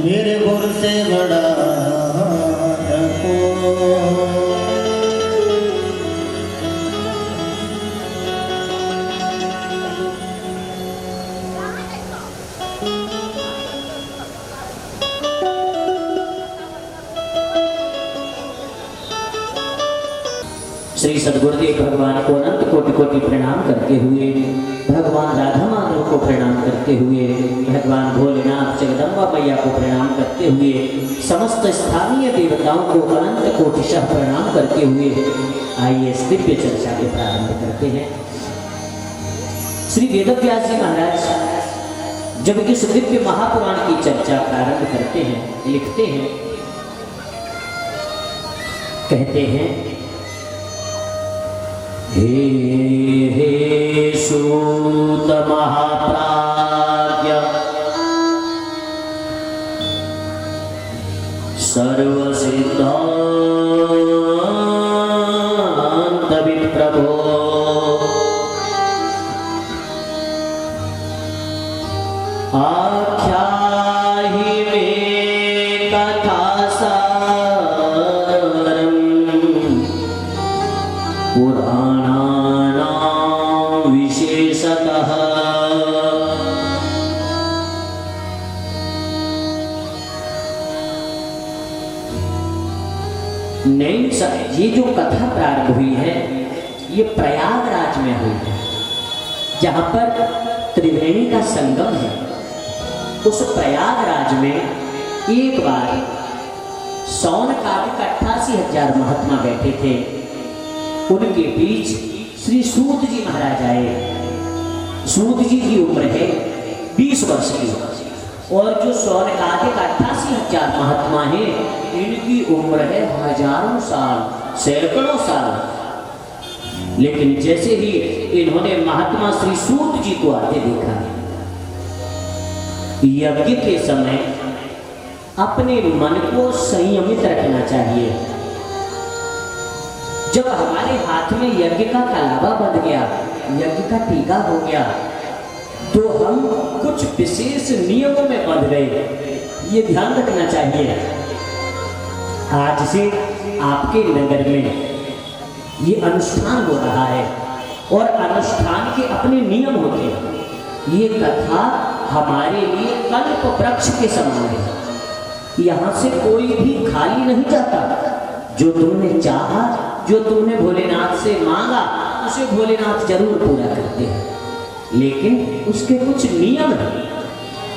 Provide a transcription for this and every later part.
मेरे गुर से बड़ा श्री सद्गुरुदेव भगवान को अनंत कोटि कोटि प्रणाम करते हुए, भगवान राधा माधव को प्रणाम करते हुए, भगवान भोलेनाथ जगदम्बा मैया को प्रणाम करते हुए, समस्त स्थानीय देवताओं को अनंत कोटिशः प्रणाम करते हुए आइए इस दिव्य चर्चा के प्रारंभ करते हैं। श्री वेदव्यास जी महाराज जब इस दिव्य महापुराण की चर्चा प्रारंभ करते हैं, लिखते हैं, कहते हैं, हे हे सूत महाप्राज्ञ सर्वसिद्धांत विप्रभो आख्याहि मे कथासारम् पुराणानां विशेषतः नहीं। ये जो कथा प्रारंभ हुई है ये प्रयागराज में हुई है, जहाँ पर त्रिवेणी का संगम है। उस प्रयागराज में एक बार सौन काव्य का 88,000 महात्मा बैठे थे। उनके बीच श्री सूत जी महाराज आए। सूत जी की उम्र है 20 वर्ष की, और जो सौनकादि का 88,000 महात्मा है इनकी उम्र है हजारों साल, सैकड़ों साल। लेकिन जैसे ही इन्होंने महात्मा श्री सूत जी को आते देखा, यज्ञ के समय अपने मन को संयमित रखना चाहिए। जब हमारे हाथ में यज्ञ का कलावा बंध गया, यज्ञ का टीका हो गया, तो हम कुछ विशेष नियमों में बंध गए। ये ध्यान रखना चाहिए। आज से आपके नगर में ये अनुष्ठान हो रहा है और अनुष्ठान के अपने नियम होते हैं। ये कथा हमारे लिए कल्प वृक्ष के समान है। यहाँ से कोई भी खाली नहीं जाता। जो तुमने चाहा, जो तुमने भोलेनाथ से मांगा, उसे भोलेनाथ जरूर पूरा करते हैं, लेकिन उसके कुछ नियम हैं।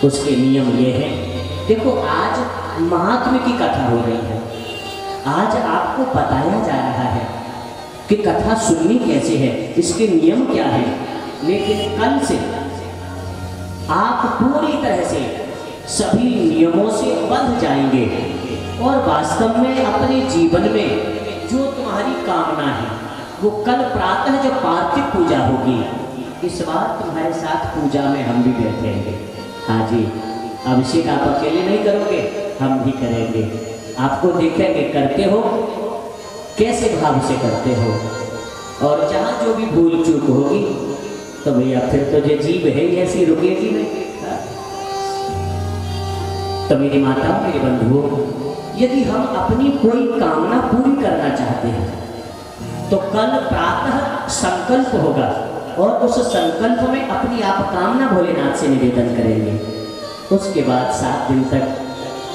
उसके नियम ये हैं, देखो आज महात्म्य की कथा हो रही है। आज आपको बताया जा रहा है कि कथा सुननी कैसे है, इसके नियम क्या है। लेकिन कल से आप पूरी तरह से सभी नियमों से बंध जाएंगे और वास्तव में अपने जीवन में जो तुम्हारी कामना है वो कल प्रातः जब पार्थिव पूजा होगी, इस बार तुम्हारे साथ पूजा में हम भी बैठेंगे। हाँ जी, अभिषेक आप अकेले नहीं करोगे, हम भी करेंगे। आपको देखेंगे करते हो, कैसे भाव से करते हो, और जहाँ जो भी भूल चूक होगी तो भैया फिर तो जो जीव है ऐसी रुकेगी नहीं। तो मेरी माता, मेरे बंधुओं, यदि हम अपनी कोई कामना पूरी करना चाहते हैं तो कल प्रातः संकल्प होगा और उस संकल्प में अपनी आप कामना भोलेनाथ से निवेदन करेंगे। उसके बाद 7 दिन तक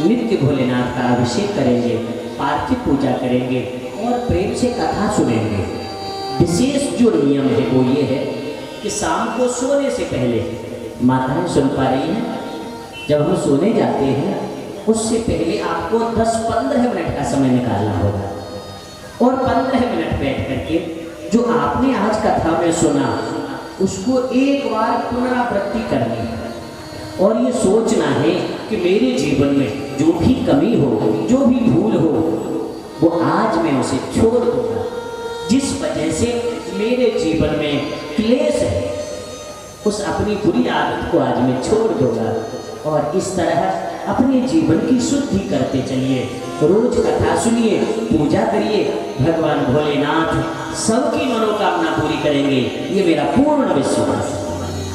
नित्य भोलेनाथ का अभिषेक करेंगे, पार्थिव पूजा करेंगे और प्रेम से कथा सुनेंगे। विशेष जो नियम है वो ये है कि शाम को सोने से पहले, माताएं सुन पा रही हैं, जब हम सोने जाते हैं उससे पहले आपको 10-15 मिनट का समय निकालना होगा और 15 मिनट बैठ करके जो आपने आज कथा में सुना उसको एक बार पुनरावृत्ति करनी है और ये सोचना है कि मेरे जीवन में जो भी कमी हो, जो भी भूल हो, वो आज मैं उसे छोड़ दूंगा। जिस वजह से मेरे जीवन में क्लेश है, उस अपनी बुरी आदत को आज मैं छोड़ दूंगा और इस तरह अपने जीवन की शुद्धि करते चलिए। रोज कथा सुनिए, पूजा करिए, भगवान भोलेनाथ सबकी मनोकामना पूरी करेंगे, ये मेरा पूर्ण विश्वास है।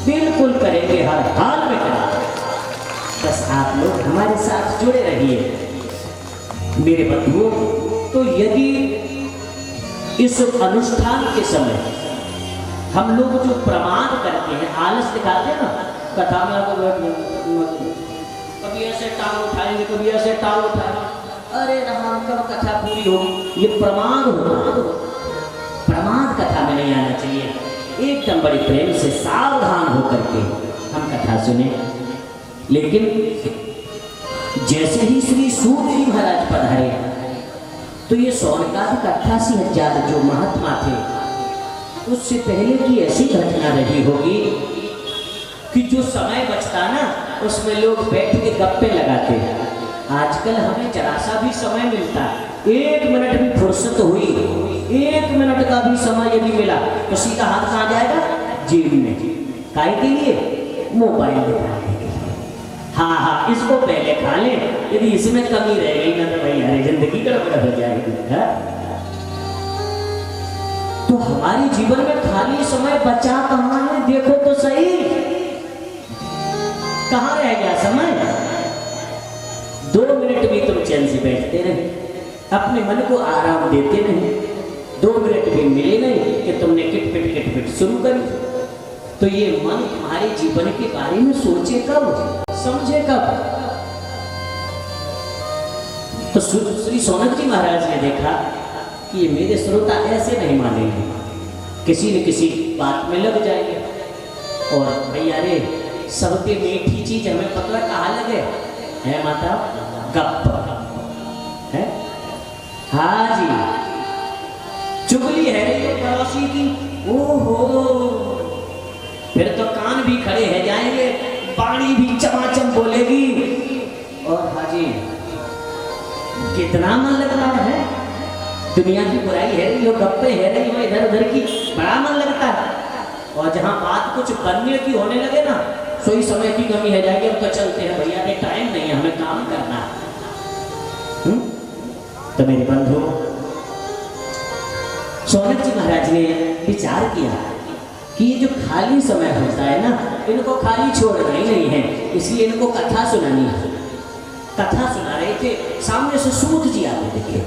बिल्कुल करेंगे, हर हाल में करेंगे। बस आप लोग हमारे साथ जुड़े रहिए मेरे बंधुओं। तो यदि इस अनुष्ठान के समय हम लोग जो प्रमाद करते हैं, आलस दिखाते हैं ना, कथा में आकर कभी ऐसे टांग उठाएंगे, कभी ऐसे टांग उठाएंगे, अरे राम कब कथा पूरी होगी, ये प्रमाद होगा। प्रमाद कथा में नहीं आना चाहिए। एकदम बड़े प्रेम से सावधान होकर के हम कथा सुने। लेकिन जैसे ही श्री सूत जी महाराज पधारे तो ये सौनकादि 88,000 जो महात्मा थे, उससे पहले की ऐसी घटना रही होगी कि जो समय बचता ना उसमें लोग बैठ के गप्पे लगाते हैं। आजकल हमें जरा सा भी समय मिलता, 1 मिनट भी फुर्सत हुई, 1 मिनट का भी समय यदि मिला तो सीधा हाथ कहाँ जाएगा? जेब में। काय के लिए? मोबाइल दिखाने के लिए। हाँ, इसको पहले खा ले, यदि इसमें कमी रह गई ना तो भाई अरे जिंदगी गड़बड़ हो जाएगी। तो हमारे जीवन में खाली समय बचा कहाँ है? देखो तो सही, कहाँ रह गया समय? 2 मिनट भी तुम चैन से बैठते रहे, अपने मन को आराम देते नहीं, 2 मिनट भी मिले नहीं कि तुमने किटपिट शुरू करी। तो ये मन तुम्हारे जीवन के बारे में सोचे कब, समझे कब? तो श्री सौनक जी महाराज ने देखा कि ये मेरे श्रोता ऐसे नहीं मानेंगे, किसी न किसी बात में लग जाएंगे। और भैया रे सबके मीठी चीज हमें पता कहाँ लगे है माता? गप है। हाँ जी, चुगली है तो पड़ोसी की, ओहो, फिर तो कान भी खड़े है जाएंगे, पानी भी चमाचम बोलेगी। और हाजी कितना मन लग रहा है, दुनिया की बुराई है रही हो, गप्पे है रही हो इधर उधर की, बड़ा मन लगता है। और जहां बात कुछ बनने की होने लगे ना, सोई समय की कमी है जाएगी, अब तो चलते हैं भैया, के टाइम नहीं है, हमें काम करना है। तो मेरे बंधु, सौनक जी महाराज ने विचार किया कि ये जो खाली समय होता है ना, इनको खाली छोड़ना ही नहीं है, इसलिए इनको कथा सुनानी है। कथा सुना रहे थे, सामने से सूत जी आते दिखे।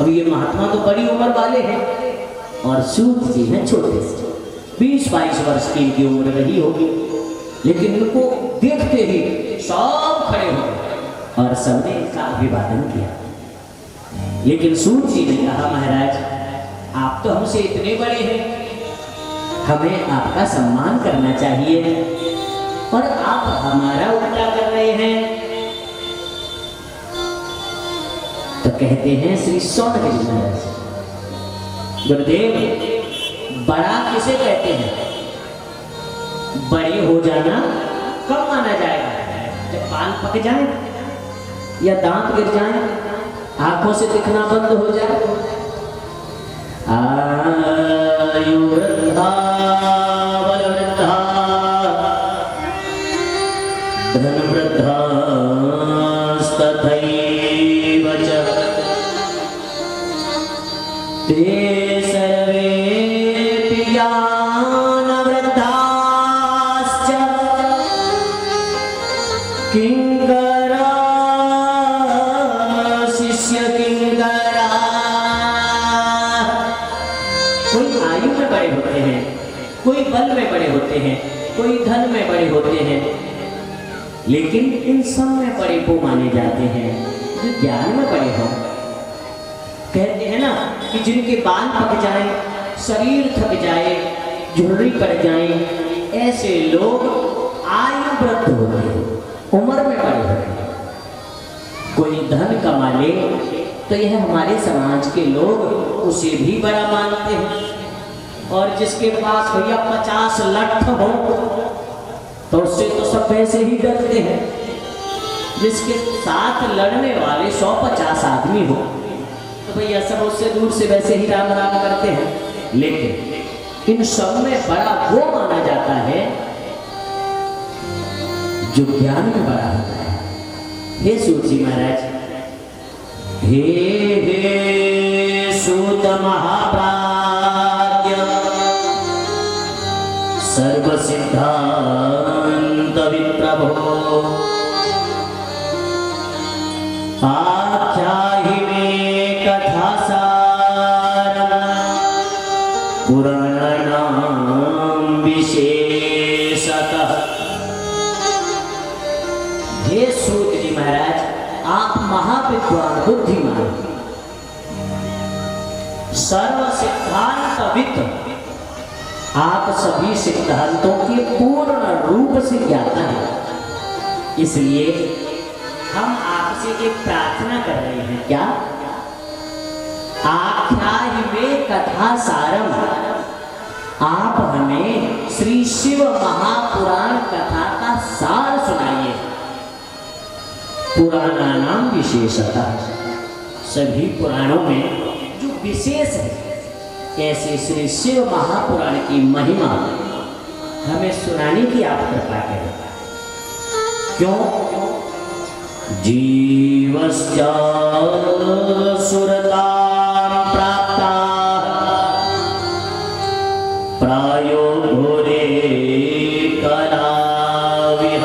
अब ये महात्मा तो बड़ी उम्र वाले हैं और सूत जी हैं छोटे से, 20-22 वर्ष की इनकी उम्र रही होगी। लेकिन इनको देखते ही सब खड़े हो गए और सबने इनका अभिवादन किया। लेकिन सूत जी ने कहा, महाराज आप तो हमसे इतने बड़े हैं, हमें आपका सम्मान करना चाहिए और आप हमारा उल्टा कर रहे हैं। तो कहते हैं श्री सौनक जी महाराज, गुरुदेव बड़ा किसे कहते हैं? बड़े हो जाना कब माना जाएगा? जब बाल पक जाए या दांत गिर जाए, आंखों से दिखना बंद हो जाए। आयु वृद्धा बल वृद्धा धन वृद्धा तथैव च ते सर्वेऽपि ज्ञान वृद्धाश्च किंकरा शिष्य किंकरा। कोई आयु में बड़े होते हैं, कोई बल में बड़े होते हैं, कोई धन में बड़े होते हैं, लेकिन इन सब में बड़े वो माने जाते हैं जो ज्ञान में बड़े हों। कहते हैं ना कि जिनके बाल पक जाए, शरीर थक जाए, झुर्री पड़ जाए, ऐसे लोग आयु वृद्ध होते हैं, उम्र में बड़े होते हैं। कोई धन कमा ले तो यह हमारे समाज के लोग उसे भी बड़ा मानते हैं। और जिसके पास भैया 50 लाख हो तो उससे तो सब वैसे ही डरते हैं। जिसके साथ लड़ने वाले 150 आदमी हो तो भैया सब उससे दूर से वैसे ही राम राम करते हैं। लेकिन इन सब में बड़ा वो माना जाता है जो ज्ञान में बड़ा होता है। हे सूत जी महाराज, हे सूत महाप्राज्ञ सर्व सिद्धांत विप्रभो आख्याहि मे कथा सारम पुराणानां विशेषतः। हे सूत जी महाराज, आप महाविद्वान बुद्धिमान, सर्व सिद्धांतविद, आप सभी सिद्धांतों के पूर्ण रूप से ज्ञाता हैं। इसलिए हम आपसे एक प्रार्थना कर रहे हैं। क्या? आख्याहि में कथा सारम, आप हमें श्री शिव महापुराण कथा का सार सुनाइए। पुराणानां विशेषतः, सभी पुराणों में जो विशेष है, ऐसे श्री शिव महापुराण की महिमा हमें सुनाने की आप कृपा करें। क्यों? जीवश्चासुरतां प्राप्ता प्रायो घोरे कलाविह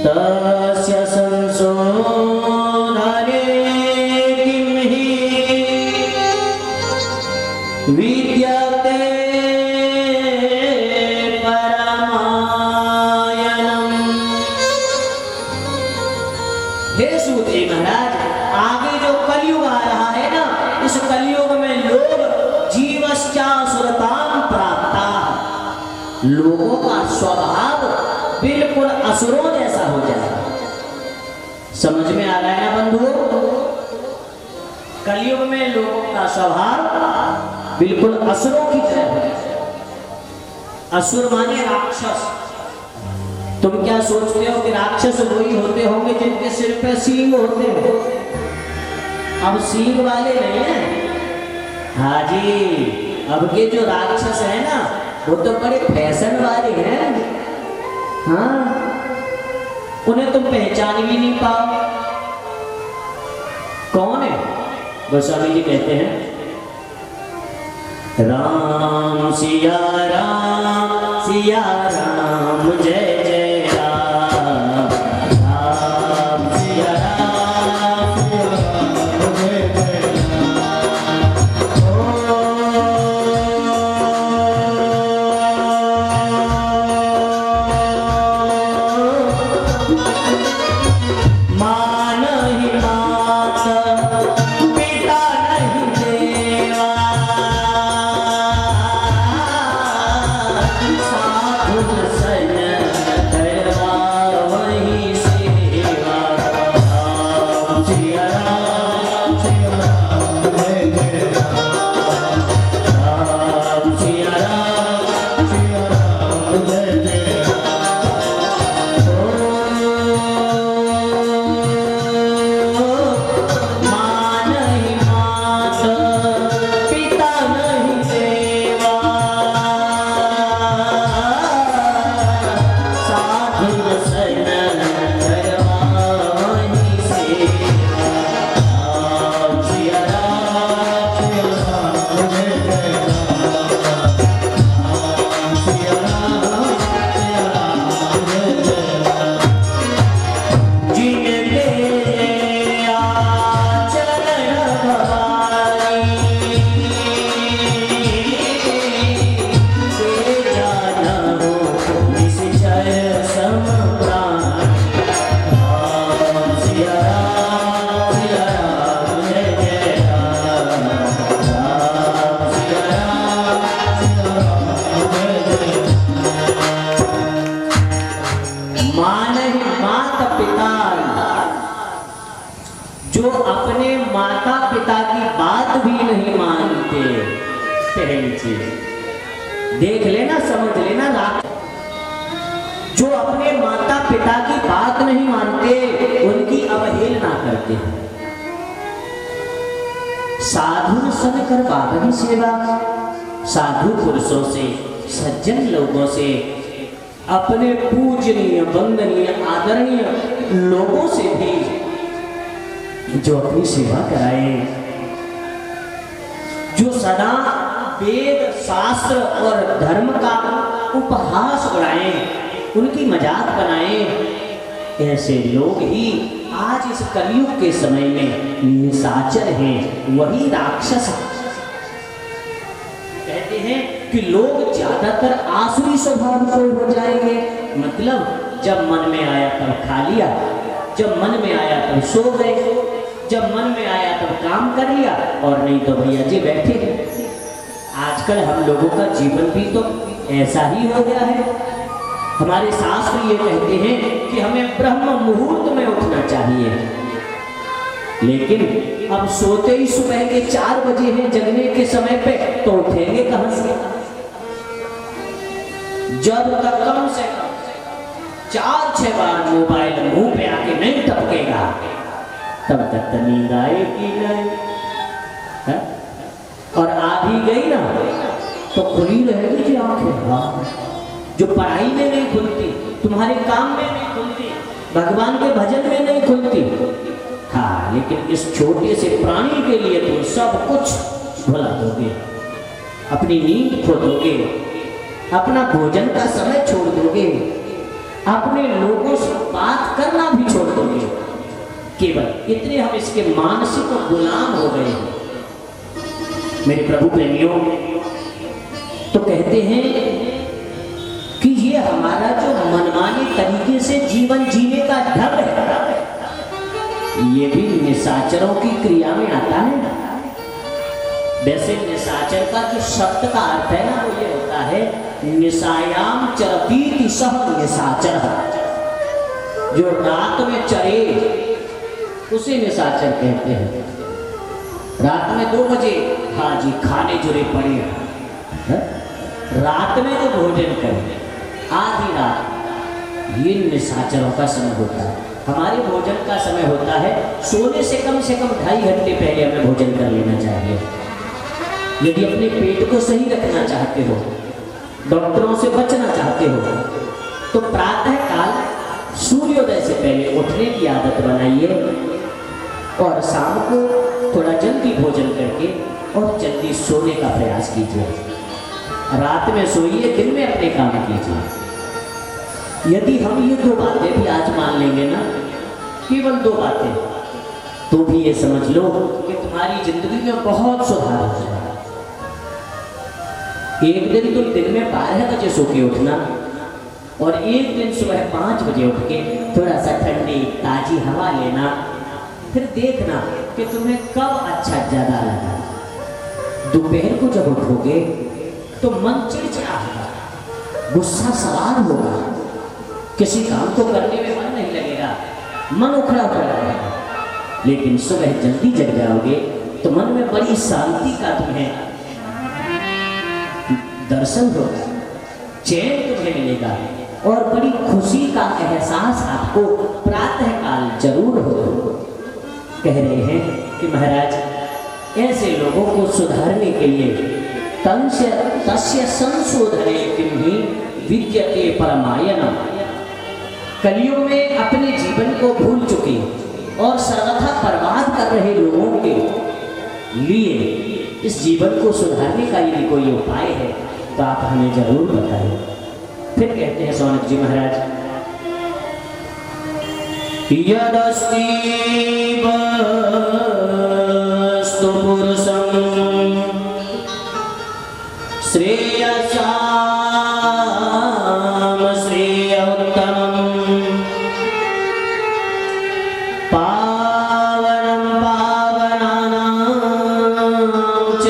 तस्य संशोधने किं हि विद्यते परमायणम्। हे सूत जी महाराज, आगे जो कलयुग आ रहा है ना, इस कलयुग में लोग जीवश्चासुरतां प्राप्ता, लोगों का स्वभाव बिल्कुल असुरों जैसा हो जाएगा। समझ में आ रहा है ना बंधुओं? कलयुग में लोगों का स्वभाव बिल्कुल असुरों की तरह हो जाएगा। असुर माने राक्षस। तुम क्या सोचते हो कि राक्षस वही होते होंगे जिनके सिर पे सींग होते हैं? अब सींग वाले नहीं है। हाँ जी, अब के जो राक्षस है ना, वो तो बड़े फैशन वाले हैं। हाँ, उन्हें तुम पहचान भी नहीं पाओ। कौन है? गोस्वामी जी कहते हैं, राम सिया राम जय जय राम, राम सिया राम जय जय जो अपने माता पिता की बात भी नहीं मानते। पहली चीज देख लेना, समझ लेना, जो अपने माता पिता की बात नहीं मानते, उनकी अवहेलना करते हैं। साधु सन कर बाबा की सेवा, साधु पुरुषों से, सज्जन लोगों से, अपने पूजनीय वंदनीय आदरणीय लोगों से भी जो अपनी सेवा कराए, जो सदा वेद शास्त्र और धर्म का उपहास उड़ाएं, उनकी मजाक बनाएं, ऐसे लोग ही आज इस कलयुग के समय में निशाचर हैं, वही राक्षस हैं। कहते हैं कि लोग ज्यादातर आसुरी स्वभाव के हो जाएंगे, मतलब जब मन में आया तब खा लिया, जब मन में आया तब सो गए, जब मन में आया तब काम कर लिया, और नहीं तो भैया जी बैठे हैं। आजकल हम लोगों का जीवन भी तो ऐसा ही हो गया है। हमारे शास्त्र ये कहते हैं कि हमें ब्रह्म मुहूर्त में उठना चाहिए, लेकिन अब सोते ही सुबह के 4 बजे हैं जगने के समय पे, तो उठेंगे कहां से? जब तक कम से कम 4-6 बार मोबाइल मुंह पे आके नहीं टपकेगा, तब तक तो नींद आएगी नहीं। और आ भी गई ना तो खुली रहेगी जी आंखें। हाँ, जो पढ़ाई में नहीं खुलती, तुम्हारे काम में नहीं खुलती, भगवान के भजन में नहीं खुलती। हाँ, लेकिन इस छोटे से प्राणी के लिए तुम सब कुछ भुला दोगे, अपनी नींद खो दोगे, अपना भोजन का समय छोड़ दोगे, अपने लोगों से बात करना भी छोड़ दोगे। केवल इतने हम इसके मानसिक गुलाम हो गए हैं। मेरे प्रभु प्रेमियों, तो कहते हैं कि ये हमारा जो मनमाने तरीके से जीवन जीने का ढंग है, ये भी निशाचरों की क्रिया में आता है। वैसे निशाचर का जो शब्द का अर्थ है ना, वो ये होता है निशायाम चरतीति सह निशाचर। जो रात में चरे उसे निशाचर कहते हैं। रात में 2 बजे, हाँ जी, खाने जुड़े पड़े हैं, रात में जो भोजन करें आधी रात, ये निशाचरों का समय होता है। हमारे भोजन का समय होता है सोने से कम 2.5 घंटे पहले हमें भोजन कर लेना चाहिए। यदि अपने पेट को सही रखना चाहते हो, डॉक्टरों से बचना चाहते हो, तो प्रातः काल सूर्योदय से पहले उठने की आदत बनाइए, और शाम को थोड़ा जल्दी भोजन करके और जल्दी सोने का प्रयास कीजिए। रात में सोइए, दिन में अपने काम कीजिए। यदि हम ये 2 बातें भी आज मान लेंगे ना, केवल 2 बातें, तो भी ये समझ लो कि तुम्हारी जिंदगी में बहुत सुधार हो जाएगा। एक दिन तुम दिन में 12 बजे सो के उठना, और एक दिन सुबह 5 बजे उठ के थोड़ा सा ठंडी ताजी हवा लेना, फिर देखना कि तुम्हें कब अच्छा ज्यादा लगा। दोपहर को जब उठोगे तो मन चिड़चिड़ा होगा, गुस्सा सवार होगा, किसी काम को करने में मन नहीं लगेगा, मन उखड़ा पड़ा रहेगा। लेकिन सुबह जल्दी जग जाओगे तो मन में बड़ी शांति का तुम्हें दर्शन होगा, चैन तुम्हें मिलेगा, और बड़ी खुशी का एहसास आपको प्रातः काल जरूर होगा। कह रहे हैं कि महाराज, ऐसे लोगों को सुधारने के लिए तस्य संशोधने किन्ही विद्यते परमायनम। कलयुग में अपने जीवन को भूल चुके और सर्वथा बर्बाद कर रहे लोगों के लिए इस जीवन को सुधारने का यदि कोई उपाय है तो आप हमें जरूर बताएं। फिर कहते हैं शौनक जी महाराज, यदस्ति वस्तु पुरुषं श्रेयसां श्रेयोत्तमं पावनं पावनानां च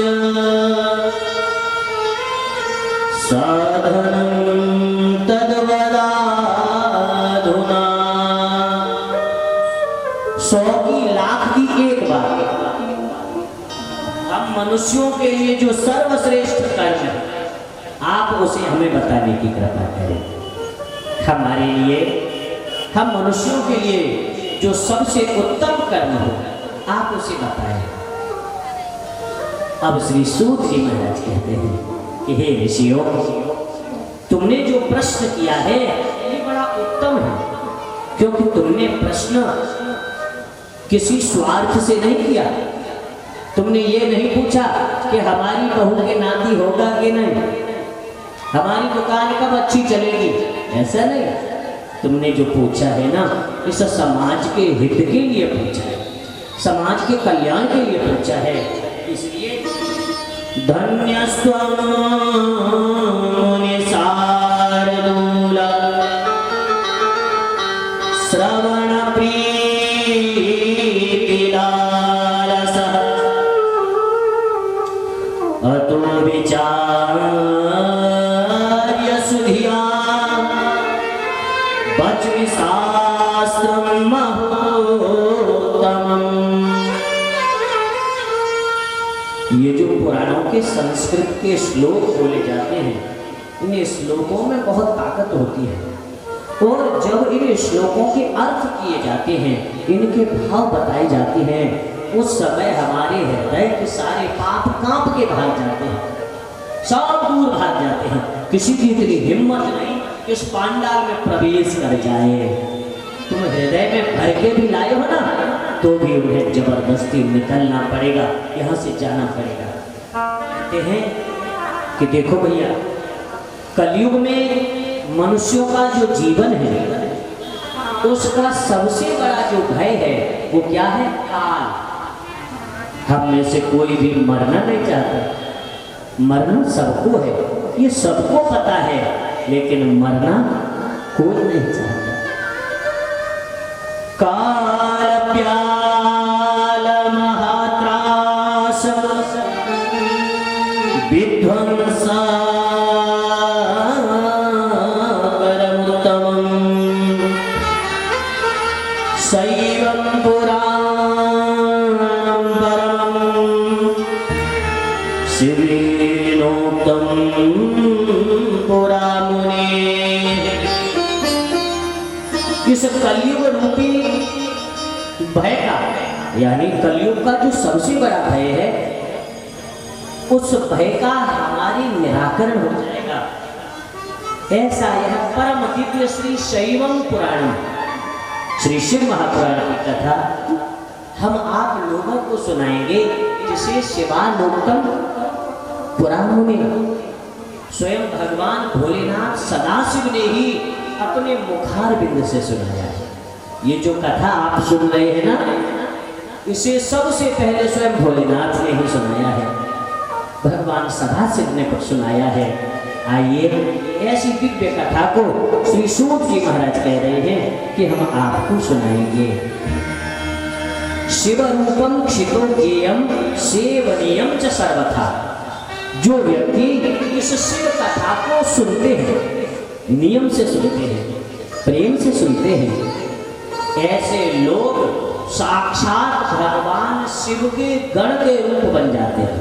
साधनं तद्वदाधुना। 100 की लाख की एक बात, हम मनुष्यों के लिए जो सर्वश्रेष्ठ कर्म है आप उसे हमें बताने की कृपा करें। हमारे लिए, हम मनुष्यों के लिए जो सबसे उत्तम कर्म हो आप उसे बताएं। अब श्री सूत जी महाराज कहते हैं कि हे ऋषियों, तुमने जो प्रश्न किया है ये बड़ा उत्तम है, क्योंकि तुमने प्रश्न किसी स्वार्थ से नहीं किया। तुमने ये नहीं पूछा कि हमारी बहू के नाती होगा कि नहीं, हमारी दुकान कब अच्छी चलेगी, ऐसा नहीं। तुमने जो पूछा है ना, इस समाज के हित के लिए पूछा है, समाज के कल्याण के लिए पूछा है। इसलिए धन्यस्त्वं शार्दूल श्रवण प्रीतिलालसः अतो विचार्य सुधिया वच्मि शास्त्रं महोत्तमम्। ये जो पुराणों के संस्कृत के श्लोक बोले जाते हैं, इन श्लोकों में बहुत ताकत होती है, और जब इन श्लोकों के अर्थ किए जाते हैं, इनके भाव बताए जाते हैं, उस समय हमारे हृदय के सारे पाप कांप के भाग जाते हैं, सब दूर भाग जाते हैं। किसी की इतनी हिम्मत नहीं कि इस पांडाल में प्रवेश कर जाए। तुम हृदय में भर के भी लाए हो ना, तो भी उन्हें जबरदस्ती निकलना पड़ेगा, यहाँ से जाना पड़ेगा। कहते हैं कि देखो भैया, कलयुग में मनुष्यों का जो जीवन है, उसका सबसे बड़ा जो भय है वो क्या है? काल। हम में से कोई भी मरना नहीं चाहता, मरना सबको है, ये सबको पता है, लेकिन मरना कोई नहीं चाहता। काल प्याल महात्रास विध्वंसा शैवं पुराणं परमं शिवेनोक्तं पुरामुने। इस कलयुग रूपी भय का, यानी कलयुग का जो सबसे बड़ा भय है, उस भय का हमारी निराकरण हो जाएगा। ऐसा यह परम दिव्य श्री शैवम पुराणम, श्री शिव महापुराण की कथा हम आप लोगों को सुनाएंगे, जिसे शिवालोकम पुराणों में स्वयं भगवान भोलेनाथ सदाशिव ने ही अपने मुखार बिंद से सुनाया है। ये जो कथा आप सुन रहे हैं ना, इसे सबसे पहले स्वयं भोलेनाथ ने ही सुनाया है, भगवान सदाशिव ने सुनाया है। आइए ऐसी दिव्य कथा को श्री सूत जी महाराज कह रहे हैं कि हम आपको सुनाएंगे। शिव रूपम क्षितो ज्ञेयम सेवनीयम च सर्वथा। जो व्यक्ति इस शिव कथा को सुनते हैं, नियम से सुनते हैं, प्रेम से सुनते हैं, ऐसे लोग साक्षात भगवान शिव के गण के रूप बन जाते हैं।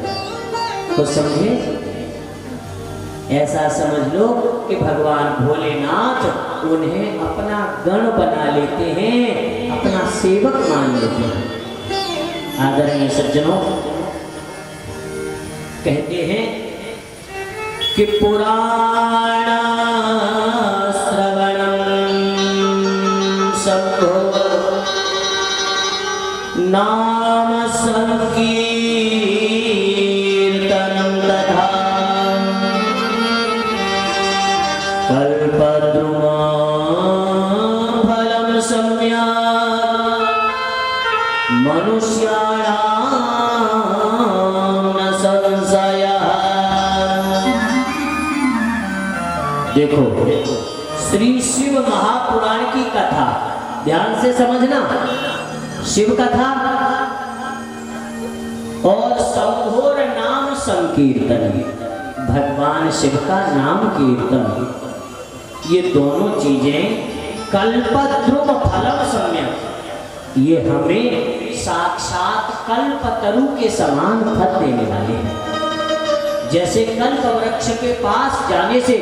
तो समझे, ऐसा समझ लो कि भगवान भोलेनाथ उन्हें अपना गण बना लेते हैं, अपना सेवक मान लेते हैं। आदरणीय सज्जनों, कहते हैं कि पुराण श्रवणं शंभो नाम संकीर्तनं तथा कल्पद्रुमं फलं सम्यक् मनुष्याणां न संशयः। देखो, श्री शिव महापुराण की कथा ध्यान से समझना। शिव कथा और संघोर नाम संकीर्तन, भगवान शिव का नाम कीर्तन, ये दोनों चीजें कल्पद्रुम फलम सम्यक, ये हमें साक्षात कल्पतरु के समान फल देने वाले हैं। जैसे कल्प वृक्ष के पास जाने से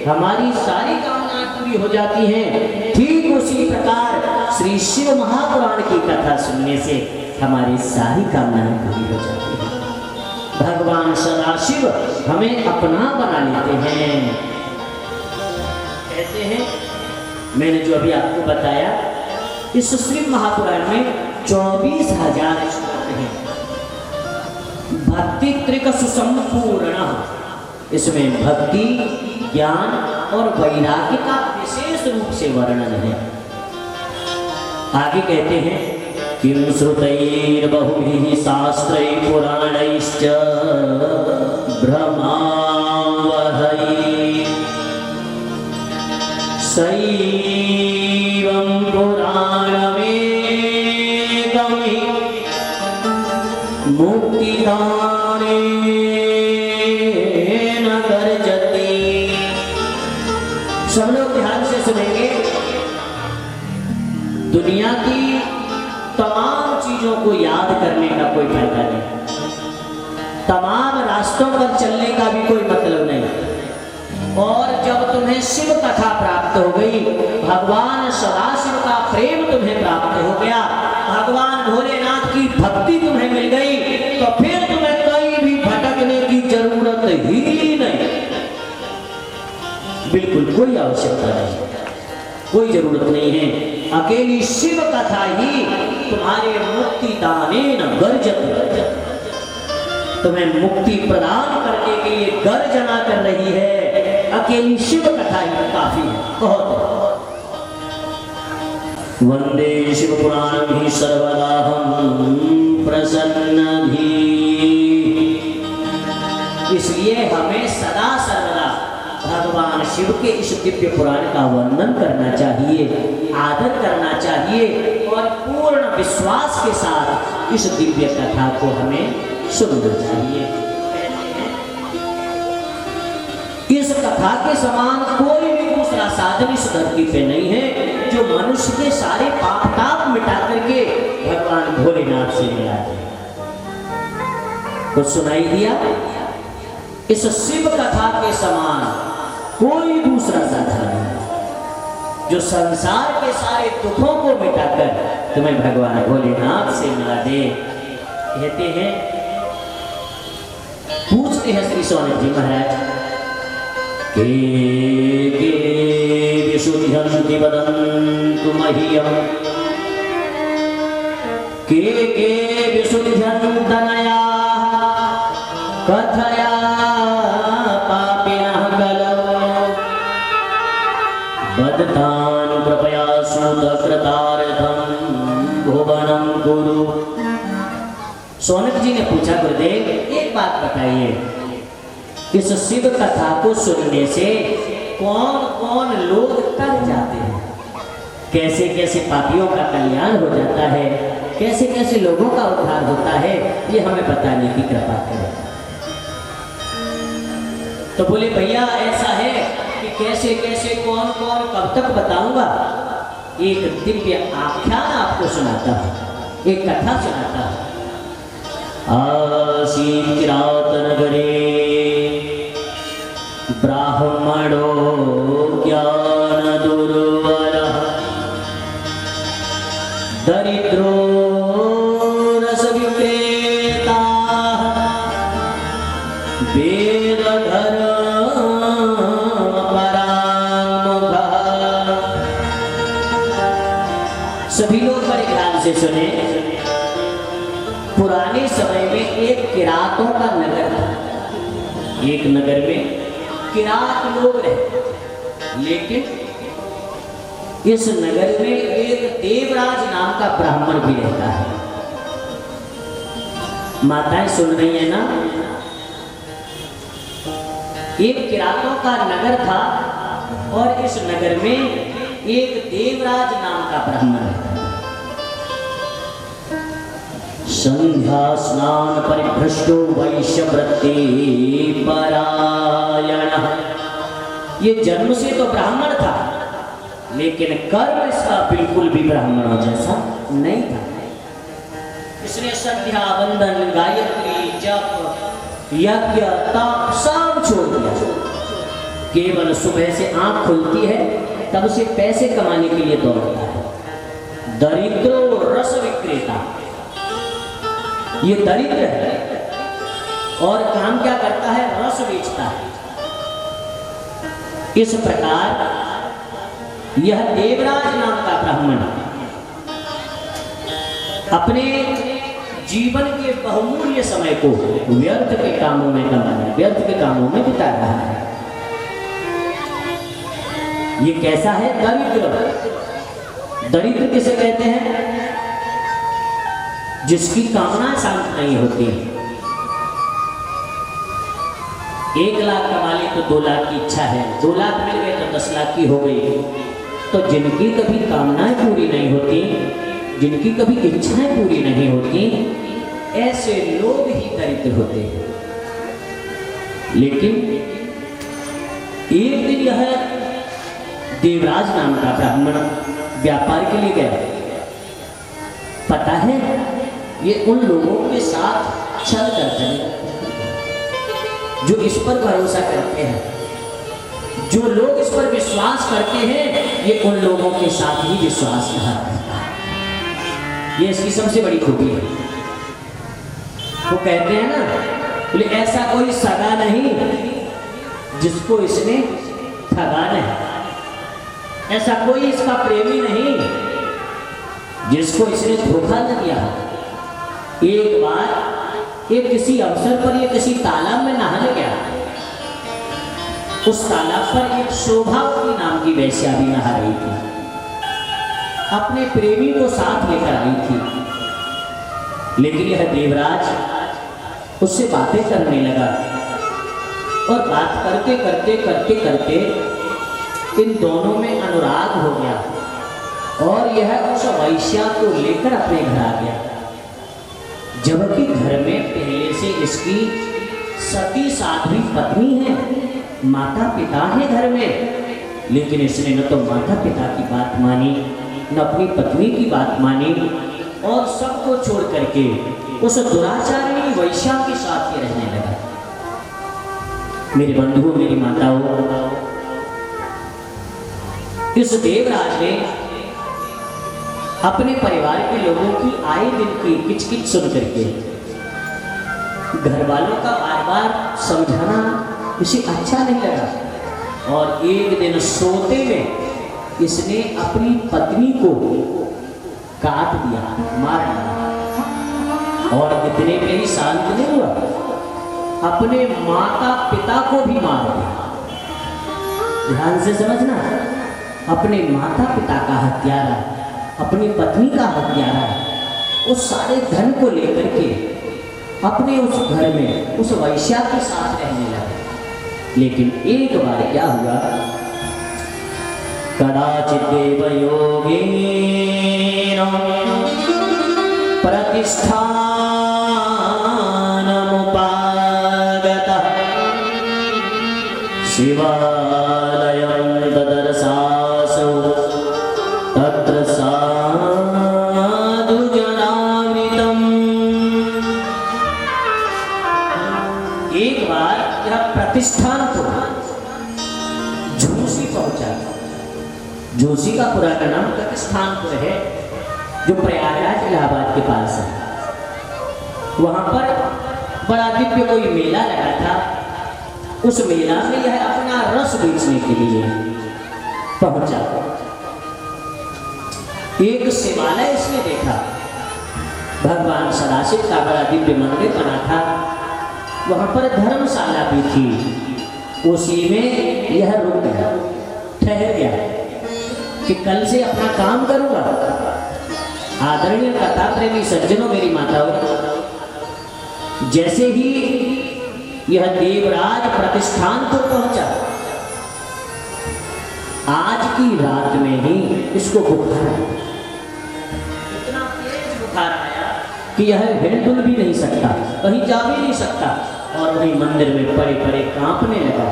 हमारी सारी कामनाएं पूरी हो जाती हैं, ठीक उसी प्रकार श्री शिव महापुराण की कथा सुनने से हमारी सारी कामनाएं पूरी हो जाती हैं। भगवान सदाशिव हमें अपना बना लेते हैं। कहते हैं, मैंने जो अभी आपको बताया, इस श्री महापुराण में 24,000 श्लोक हैं। भक्ति त्रिक सुसंपूर्ण, इसमें भक्ति, ज्ञान और वैराग्य का विशेष किस रूप से वर्णन है। आगे कहते हैं किं श्रुतैर्बहुभिः शास्त्रैः पुराणैश्च भ्रमावहै सैवं पुराणमेकं मुक्तिदानेन गर्जति। सब लोग ध्यान से सुनेंगे। दुनिया की तमाम चीजों को याद करने का कोई फायदा नहीं, तमाम रास्तों पर चलने का भी कोई मतलब नहीं। और जब तुम्हें शिव कथा प्राप्त हो गई, भगवान सदाशिव का प्रेम तुम्हें प्राप्त हो गया, भगवान भोलेनाथ की भक्ति तुम्हें मिल गई, तो फिर तुम्हें कहीं भी भटकने की जरूरत ही नहीं। बिल्कुल कोई आवश्यकता नहीं, कोई जरूरत नहीं है। अकेली शिव कथा ही तुम्हारे मुक्ति दानेन गर्जति, तुम्हें मुक्ति प्रदान करने के लिए गर्जना कर रही है। अकेली शिव कथा ही काफी है, बहुत है। वंदे शिव पुराणं हि सर्वदाहं प्रसन्नधि। इसलिए हमें सदा सर्वदा भगवान शिव के इस दिव्य पुराण का वर्णन करना चाहिए, आदर करना चाहिए और पूर्ण विश्वास के साथ इस दिव्य कथा को हमें सुनना चाहिए। इस कथा के समान कोई भी दूसरा साधन इस धरती पे नहीं है जो मनुष्य के सारे पाप ताप मिटा करके भगवान भोलेनाथ से मिला दे। कुछ सुनाई दिया? इस शिव कथा के समान कोई दूसरा साधन नहीं जो संसार के सारे दुखों को मिटाकर तुम्हें भगवान भोलेनाथ से मिला दे। कहते हैं, पूछते हैं श्री सौनक जी महाराज, के विशुद्ध्यन्ति वदन्तु मह्यम्, के विशुद्ध्यन्तनया कथया पापिनः कलौ बद्धतानुप्रपया सुतकृतार्थं भुवनं कुरु। सौनक जी ने पूछा, गुरुदेव एक बात बताइए, इस शिव कथा को सुनने से कौन कौन लोग तर जाते हैं, कैसे कैसे पापियों का कल्याण हो जाता है, कैसे कैसे लोगों का उद्धार होता है, ये हमें बताने की कृपा करें। तो बोले, भैया ऐसा है कि कैसे कैसे कौन कौन कब तक बताऊंगा। एक दिव्य आख्यान आपको सुनाता हूं, एक कथा सुनाता हूं। आसीत् किरातनगरे ब्राह्मणो ज्ञान दुर्बलः दरिद्रो रस विक्रेता वेदधर परामुखः। सभी लोग बड़े ध्यान से सुने। पुराने समय में एक किरातों का नगर था। एक नगर में किरात लोग रहते, लेकिन इस नगर में एक देवराज नाम का ब्राह्मण भी रहता है। माताएं सुन रही है ना? एक किरातों का नगर था और इस नगर में एक देवराज नाम का ब्राह्मण रहता है। संध्या स्नान परिभ्रष्टो वैश्यवृत्ति परायणः। ये जन्म से तो ब्राह्मण था, लेकिन कर्म इसका बिल्कुल भी ब्राह्मणों जैसा नहीं था। इसने संध्या वंदन गायत्री जप यज्ञ तप सब छोड़ दिया। केवल सुबह से आंख खुलती है तब से पैसे कमाने के लिए दौड़ता है। दरिद्रो रस विक्रेता, ये दरिद्र है और काम क्या करता है? रस बेचता है। इस प्रकार यह देवराज नाम का ब्राह्मण अपने जीवन के बहुमूल्य समय को व्यर्थ के कामों में कमाना, व्यर्थ के कामों में बिता रहा है। ये कैसा है? दरिद्र। दरिद्र किसे कहते हैं? जिसकी कामना शांत नहीं होती। 1 लाख कमा ली तो 2 लाख की इच्छा है, 2 लाख मिल गए तो 10 लाख की हो गई। तो जिनकी कभी कामनाएं पूरी नहीं होती, जिनकी कभी इच्छाएं पूरी नहीं होती, ऐसे लोग ही दरिद्र होते हैं। लेकिन एक दिन यह देवराज नाम का ब्राह्मण व्यापार के लिए गया। पता है, ये उन लोगों के साथ छल करते हैं जो इस पर भरोसा करते हैं। जो लोग इस पर विश्वास करते हैं, ये उन लोगों के साथ ही विश्वासघात करता है। ये इसकी सबसे बड़ी खूबी है। वो कहते हैं ना, बोले ऐसा कोई सगा नहीं जिसको इसने ठगा नहीं, ऐसा कोई इसका प्रेमी नहीं जिसको इसने धोखा न दिया। एक बार ये किसी अवसर पर ये किसी तालाब में नहाने गया। उस तालाब पर एक शोभावती नाम की वेश्या भी नहा रही थी, अपने प्रेमी को साथ लेकर आई थी। लेकिन यह देवराज उससे बातें करने लगा और बात करते करते करते करते इन दोनों में अनुराग हो गया और यह उस वैश्या को लेकर अपने घर आ गया। जबकि घर में पहले से इसकी सती साध्वी पत्नी है, माता पिता है घर में, लेकिन इसने न तो माता पिता की बात मानी, न अपनी पत्नी की बात मानी और सबको छोड़ करके उस दुराचारिणी वैश्या के साथ ही रहने लगा। मेरे बंधुओं, मेरी माताओं, इस देवराज ने अपने परिवार के लोगों की आए दिन की किचकिच सुन करके घर वालों का बार बार समझाना इसे अच्छा नहीं लगा और एक दिन सोते में इसने अपनी पत्नी को काट दिया, मार दिया। और इतने में ही शांत नहीं हुआ, अपने माता पिता को भी मार दिया। ध्यान से समझना, अपने माता पिता का हत्यारा, अपनी पत्नी का हत्यारा, उस सारे धन को लेकर के अपने उस घर में उस वैश्या के साथ रहने लगा। लेकिन एक बार क्या हुआ, कदाचित देवयोगेन प्रतिष्ठानमुपागतः शिवालयं ददर्शासौ तत्र साधुजनामृतम्। एक बार यह प्रतिष्ठान को झूसी पहुंचा। झूसी का पुराना नाम प्रतिष्ठानपुर है, जो प्रयागराज इलाहाबाद के पास है। वहां पर बड़ा दिव्य कोई मेला लगा था। उस मेला में यह अपना रस बेचने के लिए पहुंचा। एक शिवालय इसने देखा, भगवान सदाशिव का बड़ा दिव्य मंदिर बना था। वहां पर धर्मशाला भी थी। उसी में यह रुक गया, ठहर गया कि कल से अपना काम करूंगा। आदरणीय कथा प्रेमी सज्जनों, मेरी माताओं, जैसे ही यह देवराज प्रतिष्ठान को पहुंचा, आज की रात में ही इसको बुखार आया। इतना तेज बुखार आया कि यह हिलडुल भी नहीं सकता, कहीं जा भी नहीं सकता और वहीं मंदिर में पड़े पड़े कांपने लगा।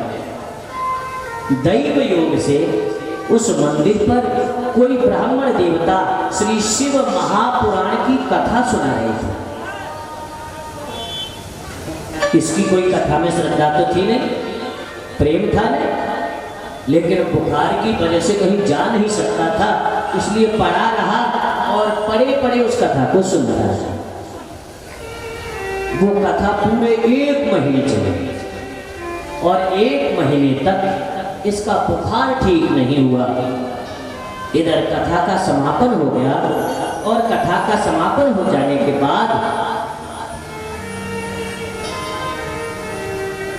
दैव योग से उस मंदिर पर कोई ब्राह्मण देवता श्री शिव महापुराण की कथा सुना रहे थे। इसकी कोई कथा में श्रद्धा तो थी नहीं, प्रेम था नहीं, लेकिन बुखार की वजह से कहीं जा नहीं सकता था, इसलिए पड़ा रहा और पड़े पड़े उस कथा को सुन रहा था। वो कथा पूरे 1 महीने चली और 1 महीने तक इसका बुखार ठीक नहीं हुआ। इधर कथा का समापन हो गया और कथा का समापन हो जाने के बाद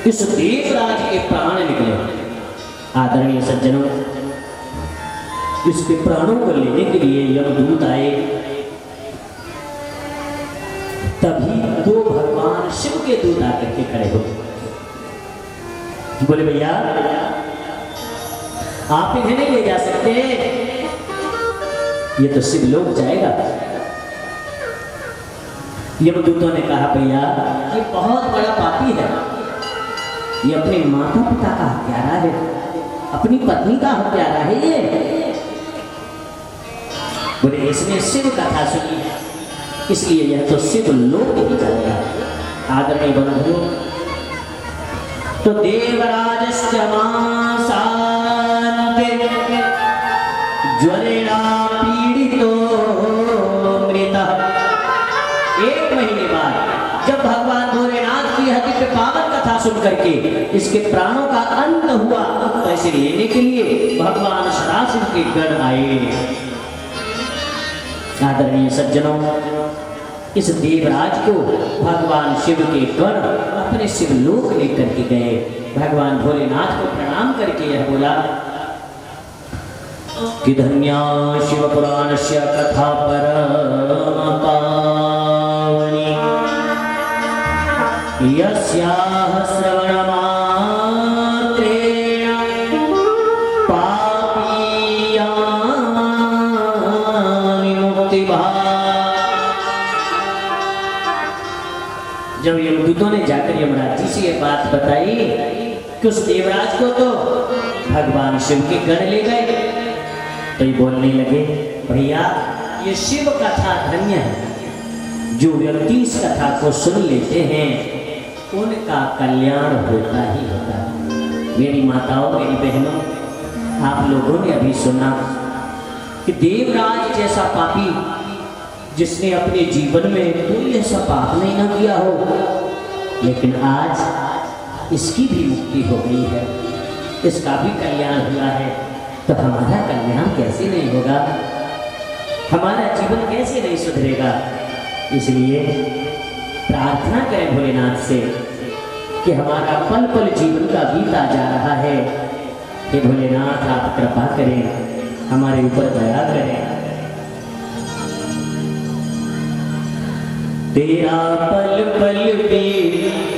इस देवराज के प्राण निकले। आदरणीय सज्जनों, इसके प्राणों को लेने के लिए यमदूत आए। तभी दो भगवान शिव के दूत आकर के खड़े हो बोले भैया आप इन्हें नहीं ले जा सकते, ये तो शिव लोक जाएगा। यमदूतों ने कहा भैया ये बहुत बड़ा पापी है, ये अपने माता पिता का हत्यारा है, अपनी पत्नी का हत्यारा है ये। बोले इसने शिव कथा सुनी इसलिए यह तो शिव लोक ही जाएगा। आदरणीय बंधु तो देवराजस्य मासान्ते ज्वरेणा पीड़ितो मृतः। 1 महीने बाद जब भगवान भोलेनाथ की दिव्य पावन कथा सुन करके इसके प्राणों का अंत हुआ तो इसे लेने के लिए भगवान सदाशिव के गण आए। आदरणीय सज्जनों इस देवराज को भगवान शिव के गण अपने शिव लोक लेकर के गए। भगवान भोलेनाथ को प्रणाम करके यह बोला कि धन्या शिव पुराणस्य कथा परम पावनी यस्याः श्रवणमात्रेण पापीयानि मुक्तिभाग्। जब यमदूतों ने जाकर यमराज जी से ये बात बताई कि उस देवराज को तो भगवान शिव के गण ले गए, तो ये बोलने लगे भैया ये शिव कथा धन्य है, जो व्यक्ति इस कथा को सुन लेते हैं उनका कल्याण होता ही होता है। मेरी माताओं मेरी बहनों आप लोगों ने अभी सुना कि देवराज जैसा पापी जिसने अपने जीवन में कोई ऐसा पाप नहीं ना किया हो, लेकिन आज इसकी भी मुक्ति हो गई है, इसका भी कल्याण हुआ है, तो हमारा कल्याण कैसे नहीं होगा, हमारा जीवन कैसे नहीं सुधरेगा। इसलिए प्रार्थना करें भोलेनाथ से कि हमारा पल पल जीवन का बीता जा रहा है, कि भोलेनाथ आप कृपा करें हमारे ऊपर दया करें। तेरा पल पल बीत